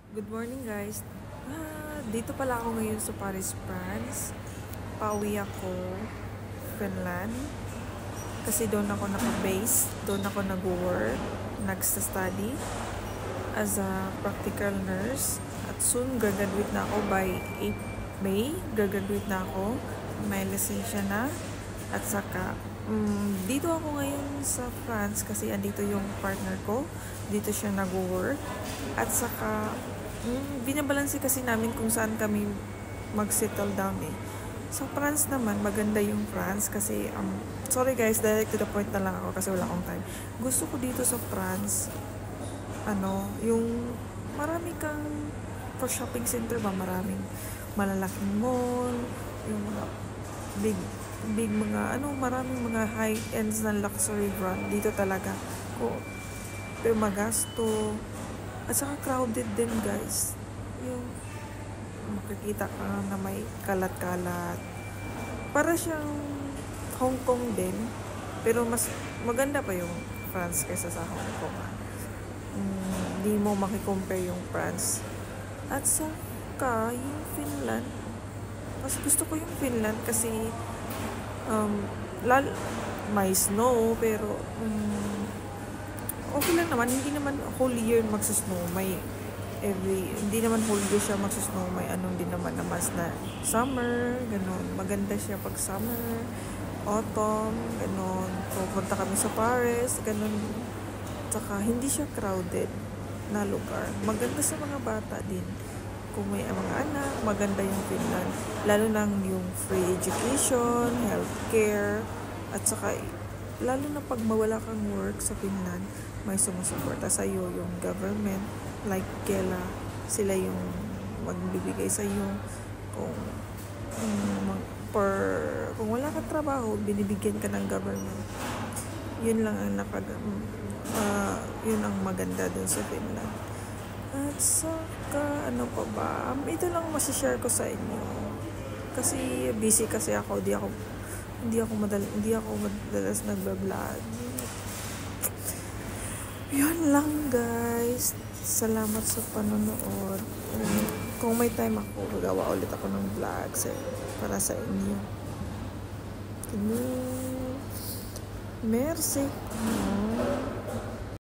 Good morning guys. Dito pala ako ngayon sa Paris, France. Pauwi ako Finland kasi doon ako naka-base, doon ako nag-work, nagsa-study as a practical nurse at soon gagraduate na ako by 8 May. Gagraduate na ako. May lisensya na at saka dito ako ngayon sa France kasi andito yung partner ko. Dito siya nag-work at saka binabalanse kasi namin kung saan kami mag-settle down eh. Sa France naman, maganda yung France kasi, sorry guys, direct to the point na lang ako kasi wala akong time. Gusto ko dito sa France, yung marami kang, for shopping center ba, maraming malalaking mall, yung mga big mga, maraming mga high-ends na luxury brand. Dito talaga, pero magasto, at saka crowded din guys. Yung makikita ka na may kalat-kalat. Para siyang Hong Kong din. Pero mas maganda pa yung France kaysa sa Hong Kong. Hindi mo makikompare yung France. At saka yung Finland. Mas gusto ko yung Finland kasi may snow pero okay lang naman, hindi naman whole year magsasnow. Hindi naman whole year siya magsasnow. May din naman na mas na summer, ganun. Maganda siya pag summer, autumn, ganun. Pupunta kami sa Paris, ganun. Tsaka hindi siya crowded na lugar. Maganda sa mga bata din. Kung may mga anak, maganda yung Finland. Lalo na yung free education, healthcare, at saka lalo na pag mawala kang work sa Finland, may sumusuporta sa iyo yung government, like Kela, sila yung magbibigay sa iyo kung wala kang trabaho, binibigyan ka ng government. Yun lang ang yun ang maganda dun sa Finland. At saka ano pa ba, ito lang masishare ko sa inyo kasi busy kasi ako, hindi ako madalas nagba-vlog. Yun lang guys. Salamat sa panonood. Kung may time ako, gagawa ulit ako ng vlog para sa inyo. Merci.